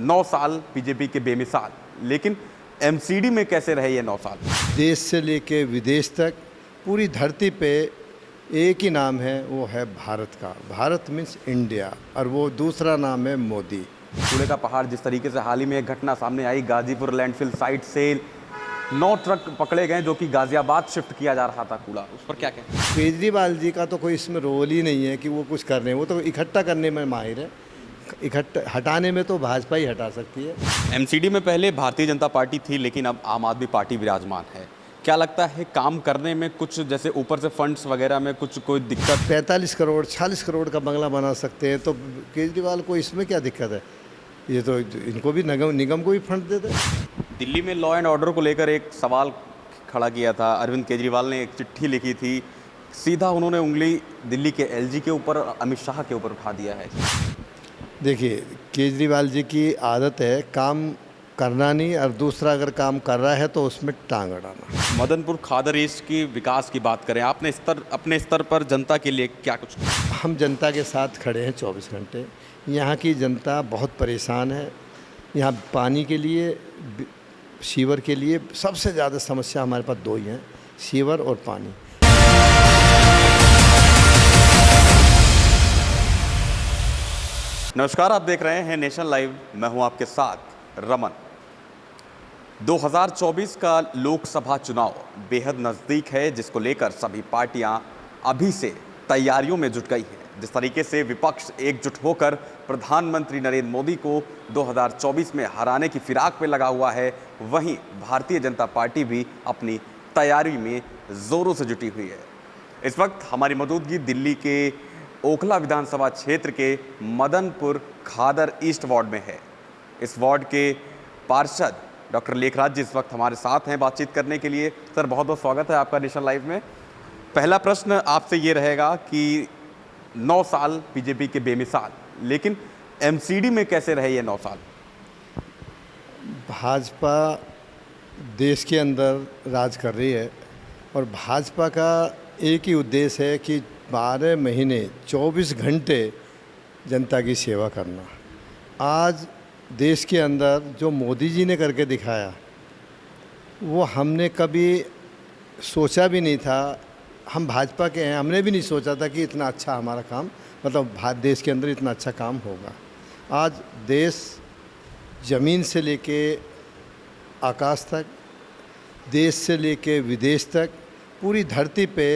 9 साल बीजेपी के बेमिसाल, लेकिन एमसीडी में कैसे रहे ये 9 साल? देश से लेके विदेश तक पूरी धरती पे एक ही नाम है, वो है भारत का। भारत मीन्स इंडिया, और वो दूसरा नाम है मोदी। कूड़े का पहाड़ जिस तरीके से हाल ही में एक घटना सामने आई, गाजीपुर लैंडफिल साइट से 9 ट्रक पकड़े गए जो कि गाजियाबाद शिफ्ट किया जा रहा था कूड़ा, उस पर क्या कहें? केजरीवाल जी का तो कोई इसमें रोल ही नहीं है कि वो कुछ कर रहे हैं। वो तो इकट्ठा करने में माहिर है, इकट्ठा हटाने में तो भाजपा ही हटा सकती है। एमसीडी में पहले भारतीय जनता पार्टी थी, लेकिन अब आम आदमी पार्टी विराजमान है। क्या लगता है काम करने में कुछ, जैसे ऊपर से फंड्स वगैरह में कुछ कोई दिक्कत? 45 करोड़ 40 करोड़ का बंगला बना सकते हैं, तो केजरीवाल को इसमें क्या दिक्कत है? ये तो इनको भी निगम को भी फंड देते। दिल्ली में लॉ एंड ऑर्डर को लेकर एक सवाल खड़ा किया था। अरविंद केजरीवाल ने एक चिट्ठी लिखी थी, सीधा उन्होंने उंगली दिल्ली के एलजी के ऊपर और अमित शाह के ऊपर उठा दिया है। देखिए, केजरीवाल जी की आदत है काम करना नहीं, और दूसरा अगर काम कर रहा है तो उसमें टांग अड़ाना। मदनपुर खादर ईस्ट की विकास की बात करें, आपने अपने स्तर पर जनता के लिए क्या कुछ? हम जनता के साथ खड़े हैं 24 घंटे। यहाँ की जनता बहुत परेशान है। यहाँ पानी के लिए, सीवर के लिए सबसे ज़्यादा समस्या हमारे पास दो ही हैं, सीवर और पानी। नमस्कार, आप देख रहे हैं नेशन लाइव, मैं हूं आपके साथ रमन। 2024 का लोकसभा चुनाव बेहद नज़दीक है, जिसको लेकर सभी पार्टियां अभी से तैयारियों में जुट गई हैं। जिस तरीके से विपक्ष एकजुट होकर प्रधानमंत्री नरेंद्र मोदी को 2024 में हराने की फिराक में लगा हुआ है, वहीं भारतीय जनता पार्टी भी अपनी तैयारी में जोरों से जुटी हुई है। इस वक्त हमारी मौजूदगी दिल्ली के ओखला विधानसभा क्षेत्र के मदनपुर खादर ईस्ट वार्ड में है। इस वार्ड के पार्षद डॉक्टर लेखराज जी इस वक्त हमारे साथ हैं बातचीत करने के लिए। सर, बहुत बहुत स्वागत है आपका नेशन लाइव में। पहला प्रश्न आपसे ये रहेगा कि 9 साल बीजेपी के बेमिसाल, लेकिन एमसीडी में कैसे रहे ये 9 साल? भाजपा देश के अंदर राज कर रही है, और भाजपा का एक ही उद्देश्य है कि 12 महीने 24 घंटे जनता की सेवा करना। आज देश के अंदर जो मोदी जी ने करके दिखाया, वो हमने कभी सोचा भी नहीं था। हम भाजपा के हैं, हमने भी नहीं सोचा था कि इतना अच्छा हमारा काम, मतलब देश के अंदर इतना अच्छा काम होगा। आज देश ज़मीन से लेके आकाश तक, देश से लेके विदेश तक पूरी धरती पे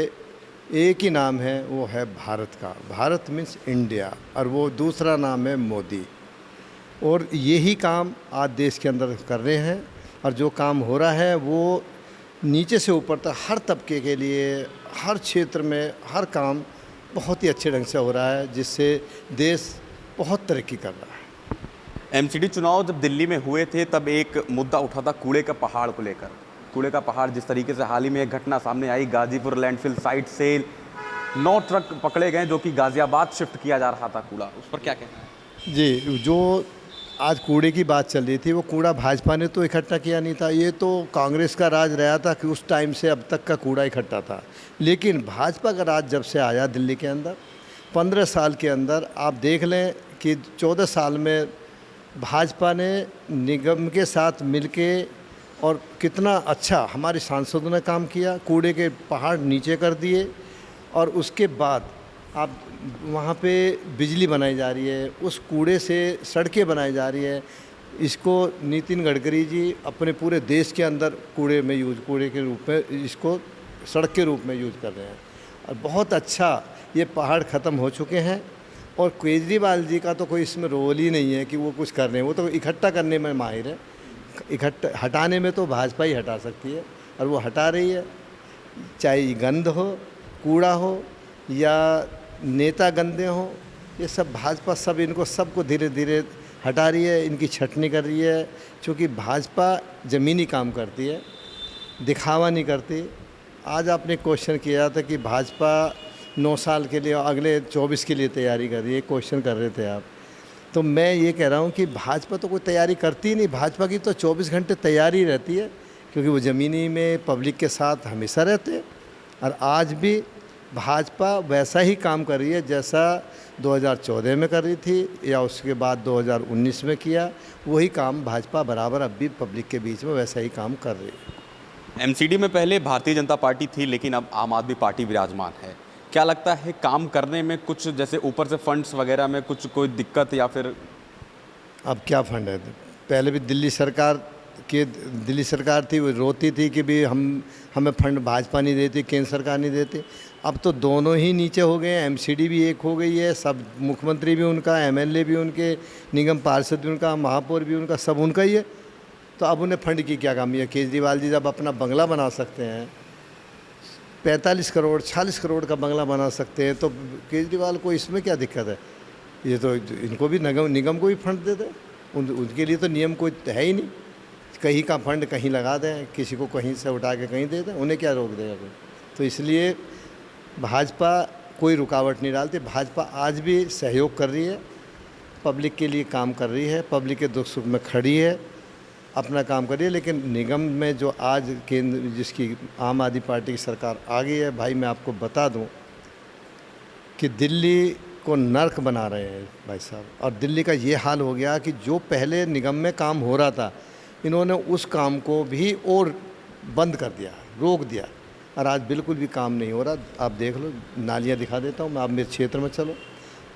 एक ही नाम है, वो है भारत का। भारत मीन्स इंडिया, और वो दूसरा नाम है मोदी। और यही काम आज देश के अंदर कर रहे हैं, और जो काम हो रहा है वो नीचे से ऊपर तक हर तबके के लिए, हर क्षेत्र में हर काम बहुत ही अच्छे ढंग से हो रहा है, जिससे देश बहुत तरक्की कर रहा है। एमसीडी चुनाव जब दिल्ली में हुए थे, तब एक मुद्दा उठा था कूड़े का पहाड़ को लेकर। कूड़े का पहाड़ जिस तरीके से हाल ही में एक घटना सामने आई, गाजीपुर लैंडफिल साइट से 9 ट्रक पकड़े गए जो कि गाजियाबाद शिफ्ट किया जा रहा था कूड़ा, उस पर क्या कहना है? जी, जो आज कूड़े की बात चल रही थी, वो कूड़ा भाजपा ने तो इकट्ठा किया नहीं था। ये तो कांग्रेस का राज रहा था कि उस टाइम से अब तक का कूड़ा इकट्ठा था। लेकिन भाजपा का राज जब से आया दिल्ली के अंदर, 15 साल के अंदर आप देख लें कि 14 साल में भाजपा ने निगम के साथ मिलके, और कितना अच्छा हमारे सांसदों ने काम किया। कूड़े के पहाड़ नीचे कर दिए, और उसके बाद आप वहाँ पे बिजली बनाई जा रही है, उस कूड़े से सड़कें बनाई जा रही है। इसको नितिन गडकरी जी अपने पूरे देश के अंदर कूड़े के रूप में, इसको सड़क के रूप में यूज़ कर रहे हैं, और बहुत अच्छा ये पहाड़ ख़त्म हो चुके हैं। और केजरीवाल जी का तो कोई इसमें रोल ही नहीं है कि वो कुछ कर रहे हैं। वो तो इकट्ठा करने में माहिर है, इकट्ठा हटाने में तो भाजपा ही हटा सकती है, और वो हटा रही है। चाहे गंद हो, कूड़ा हो, या नेता गंदे हों, ये सब भाजपा सब इनको सबको धीरे धीरे हटा रही है, इनकी छटनी कर रही है। क्योंकि भाजपा ज़मीनी काम करती है, दिखावा नहीं करती। आज आपने क्वेश्चन किया था कि भाजपा 9 साल के लिए, अगले 24 के लिए तैयारी कर रही है, क्वेश्चन कर रहे थे आप। तो मैं ये कह रहा हूँ कि भाजपा तो कोई तैयारी करती ही नहीं। भाजपा की तो 24 घंटे तैयारी रहती है, क्योंकि वो ज़मीनी में पब्लिक के साथ हमेशा रहते हैं। और आज भी भाजपा वैसा ही काम कर रही है जैसा 2014 में कर रही थी या उसके बाद 2019 में किया, वही काम भाजपा बराबर अब भी पब्लिक के बीच में वैसा ही काम कर रही है। एमसीडी में पहले भारतीय जनता पार्टी थी, लेकिन अब आम आदमी पार्टी विराजमान है। क्या लगता है काम करने में कुछ, जैसे ऊपर से फंड्स वगैरह में कुछ कोई दिक्कत, या फिर अब क्या फंड है? पहले भी दिल्ली सरकार थी, वो रोती थी कि भी हमें फंड भाजपा नहीं देती, केंद्र सरकार नहीं देती। अब तो दोनों ही नीचे हो गए हैं, एमसीडी भी एक हो गई है, सब मुख्यमंत्री भी उनका, एमएलए भी उनके, निगम पार्षद भी उनका, महापौर भी उनका, सब उनका ही है। तो अब उन्हें फंड की क्या कमी है? केजरीवाल जी जब अपना बंगला बना सकते हैं, 45 करोड़ 40 करोड़ का बंगला बना सकते हैं, तो केजरीवाल को इसमें क्या दिक्कत है? ये तो इनको भी निगम को भी फंड देते, उनके लिए तो नियम कोई है ही नहीं। कहीं का फंड कहीं लगा दें, किसी को कहीं से उठा के कहीं दे दें, उन्हें क्या रोक देगा कोई? तो इसलिए भाजपा कोई रुकावट नहीं डालती। भाजपा आज भी सहयोग कर रही है, पब्लिक के लिए काम कर रही है, पब्लिक के दुख सुख में खड़ी है, अपना काम कर रही है। लेकिन निगम में जो आज केंद्र जिसकी आम आदमी पार्टी की सरकार आ गई है, भाई मैं आपको बता दूं कि दिल्ली को नर्क बना रहे हैं भाई साहब। और दिल्ली का ये हाल हो गया कि जो पहले निगम में काम हो रहा था, इन्होंने उस काम को भी और बंद कर दिया, रोक दिया, और आज बिल्कुल भी काम नहीं हो रहा। आप देख लो, नालियाँ दिखा देता हूँ मैं, आप मेरे क्षेत्र में चलो,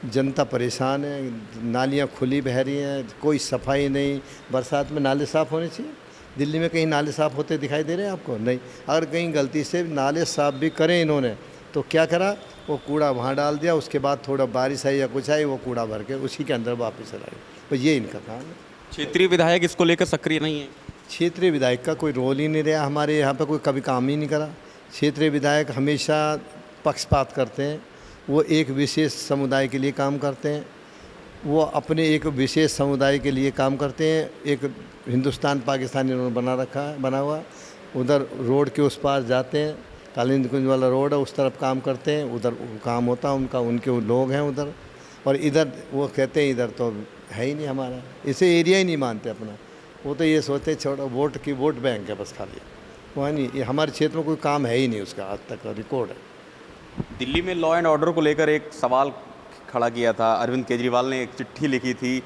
जनता परेशान है, नालियाँ खुली बह रही हैं, कोई सफाई नहीं। बरसात में नाले साफ़ होने चाहिए। दिल्ली में कहीं नाले साफ़ होते दिखाई दे रहे हैं आपको? नहीं। अगर कहीं गलती से नाले साफ़ भी करें इन्होंने, तो क्या करा, वो कूड़ा वहाँ डाल दिया, उसके बाद थोड़ा बारिश आई या कुछ आई, वो कूड़ा भर के उसी के अंदर वापस चला गया। तो ये इनका काम है। क्षेत्रीय विधायक इसको लेकर सक्रिय नहीं है? क्षेत्रीय विधायक का कोई रोल ही नहीं रहा हमारे यहाँ पे, कोई कभी काम ही नहीं करा। क्षेत्रीय विधायक हमेशा पक्षपात करते हैं, वो एक विशेष समुदाय के लिए काम करते हैं, वो अपने एक विशेष समुदाय के लिए काम करते हैं। एक हिंदुस्तान पाकिस्तान इन्होंने बना हुआ। उधर रोड के उस पार जाते हैं, कालीन कुंज वाला रोड है, उस तरफ काम करते हैं, उधर काम होता है उनका, उनके लोग हैं उधर। और इधर वो कहते हैं इधर तो है ही नहीं हमारा, इसे एरिया ही नहीं मानते अपना। वो तो ये सोचते छोड़ो, वोट बैंक है बस खाली, वहाँ नहीं। ये हमारे क्षेत्र में कोई काम है ही नहीं उसका, आज तक का रिकॉर्ड है। दिल्ली में लॉ एंड ऑर्डर को लेकर एक सवाल खड़ा किया था। अरविंद केजरीवाल ने एक चिट्ठी लिखी थी,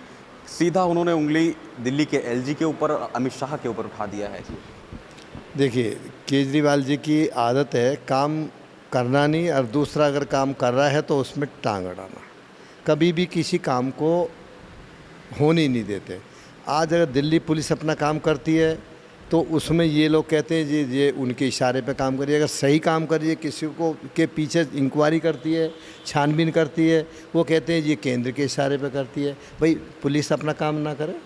सीधा उन्होंने उंगली दिल्ली के एलजी के ऊपर, अमित शाह के ऊपर उठा दिया है। देखिए, केजरीवाल जी की आदत है काम करना नहीं, और दूसरा अगर काम कर रहा है तो उसमें टांग अड़ाना। कभी भी किसी काम को होने नहीं देते। आज अगर दिल्ली पुलिस अपना काम करती है तो उसमें ये लोग कहते हैं जी ये उनके इशारे पे काम करिए। अगर सही काम करिए, किसी को के पीछे इंक्वायरी करती है, छानबीन करती है, वो कहते हैं ये केंद्र के इशारे पे करती है। भाई पुलिस अपना काम ना करे,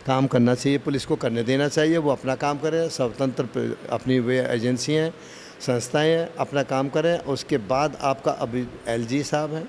काम करना चाहिए, पुलिस को करने देना चाहिए, वो अपना काम करे। स्वतंत्र अपनी वे एजेंसियाँ हैं, संस्थाएँ हैं, अपना काम करें। उसके बाद आपका अभी एलजी साहब हैं,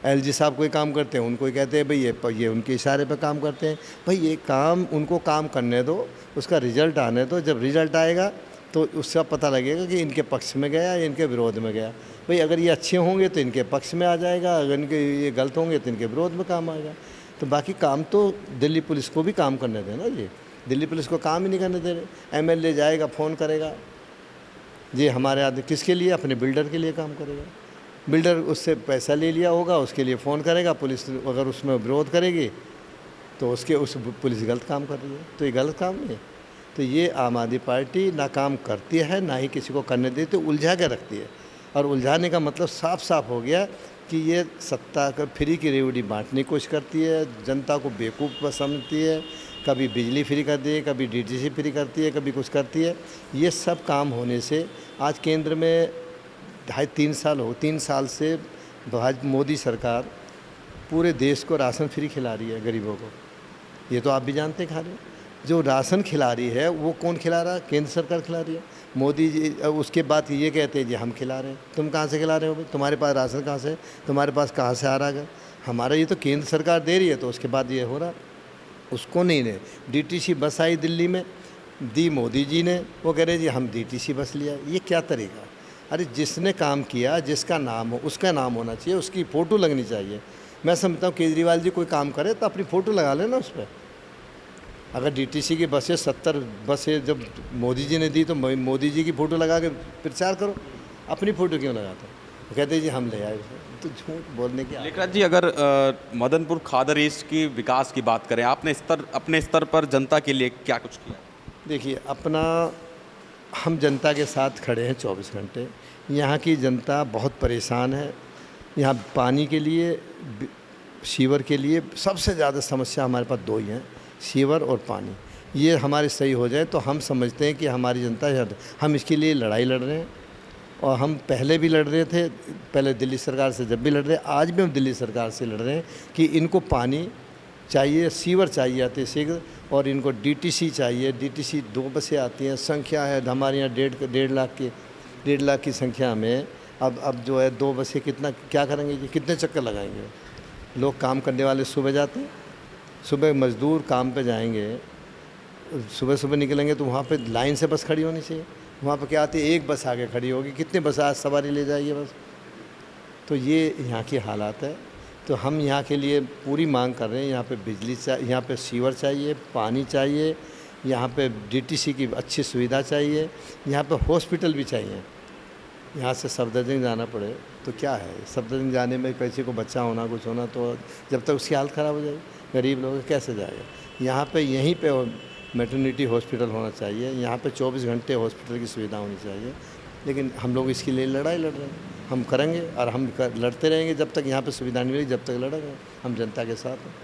एलजी साहब कोई काम करते हैं, उनको कहते हैं भाई ये उनके इशारे पे काम करते हैं। भाई ये काम उनको काम करने दो, उसका रिजल्ट आने दो। जब रिजल्ट आएगा तो उसका पता लगेगा कि इनके पक्ष में गया या इनके विरोध में गया। भाई अगर ये अच्छे होंगे तो इनके पक्ष में आ जाएगा, अगर इनके ये गलत होंगे तो इनके विरोध में काम आएगा। तो बाकी काम तो दिल्ली पुलिस को भी काम करने देना जी। दिल्ली पुलिस को काम ही नहीं करने दे रहे। एमएलए जाएगा, फ़ोन करेगा, ये हमारे आदमी किसके लिए, अपने बिल्डर के लिए काम करेगा। बिल्डर उससे पैसा ले लिया होगा, उसके लिए फ़ोन करेगा, पुलिस अगर उसमें विरोध करेगी तो उस पुलिस गलत काम कर रही है। तो ये गलत काम नहीं है। तो ये आम आदमी पार्टी ना काम करती है, ना ही किसी को करने देती, उलझा के रखती है। और उलझाने का मतलब साफ साफ हो गया कि ये सत्ता का फ्री की रेवड़ी बांटने की कोशिश करती है, जनता को बेवकूफ़ समझती है। कभी बिजली फ्री कर दी है, कभी डीटीसी फ्री करती है, कभी कुछ करती है। ये सब काम होने से आज केंद्र में 3 साल से मोदी सरकार पूरे देश को राशन फ्री खिला रही है गरीबों को। ये तो आप भी जानते हैं। खा रहे जो राशन खिला रही है वो कौन खिला रहा है? केंद्र सरकार खिला रही है, मोदी जी। उसके बाद ये कहते हैं जी हम खिला रहे हैं। तुम कहाँ से खिला रहे हो भाई? तुम्हारे पास राशन कहाँ से, तुम्हारे पास कहाँ से आ रहा है? हमारा ये तो केंद्र सरकार दे रही है, तो उसके बाद ये हो रहा। उसको नहीं ने डीटीसी बस आई दिल्ली में, दी मोदी जी ने, वो कह रहे जी हम डीटीसी बस लिया। ये क्या तरीका? अरे जिसने काम किया, जिसका नाम हो उसका नाम होना चाहिए, उसकी फ़ोटो लगनी चाहिए। मैं समझता हूँ केजरीवाल जी कोई काम करे तो अपनी फ़ोटो लगा लेना उस पर। अगर डीटीसी की बसें 70 बसें जब मोदी जी ने दी तो मोदी जी की फ़ोटो लगा के प्रचार करो, अपनी फ़ोटो क्यों लगाते? वो कहते जी हम ले आए उसे। तो झूठ बोलने की लेखराज जी, अगर मदनपुर खादर ईस्ट की विकास की बात करें, आपने अपने स्तर पर जनता के लिए क्या कुछ किया? देखिए अपना हम जनता के साथ खड़े हैं 24 घंटे। यहाँ की जनता बहुत परेशान है। यहाँ पानी के लिए, सीवर के लिए सबसे ज़्यादा समस्या हमारे पास दो ही हैं, सीवर और पानी। ये हमारे सही हो जाए तो हम समझते हैं कि हमारी जनता, हम इसके लिए लड़ाई लड़ रहे हैं। और हम पहले भी लड़ रहे थे, पहले दिल्ली सरकार से जब भी लड़ रहे, आज भी हम दिल्ली सरकार से लड़ रहे हैं कि इनको पानी चाहिए, सीवर चाहिए आते शीघ्र, और इनको डीटीसी चाहिए। डीटीसी 2 बसें आती हैं, संख्या है हमारे यहाँ 1.5 लाख की संख्या में। अब जो है 2 बसें कितना क्या करेंगे जी, कितने चक्कर लगाएंगे? लोग काम करने वाले सुबह जाते हैं, सुबह मज़दूर काम पे जाएंगे, सुबह सुबह निकलेंगे तो वहाँ पे लाइन से बस खड़ी होनी चाहिए। वहाँ पे क्या आती है, एक बस आगे खड़ी होगी, कितने बस आज सवारी ले जाएगी बस। तो ये यहाँ की हालात है। तो हम यहाँ के लिए पूरी मांग कर रहे हैं। यहाँ पे बिजली चाहिए, यहाँ पे सीवर चाहिए, पानी चाहिए, यहाँ पे डीटीसी की अच्छी सुविधा चाहिए, यहाँ पे हॉस्पिटल भी चाहिए। यहाँ से सफदरजंग जाना पड़े तो क्या है, सफदरजंग जाने में किसी को बच्चा होना कुछ होना तो जब तक उसकी हालत ख़राब हो जाएगी, गरीब लोग कैसे जाएगा। यहाँ पे यहीं पे मैटरनिटी हॉस्पिटल होना चाहिए, यहाँ पे 24 घंटे हॉस्पिटल की सुविधा होनी चाहिए। लेकिन हम लोग इसके लिए लड़ाई लड़ रहे हैं, हम करेंगे और हम लड़ते रहेंगे जब तक यहाँ पे सुविधा नहीं मिलेगी, जब तक लड़ेंगे। हम जनता के साथ हैं।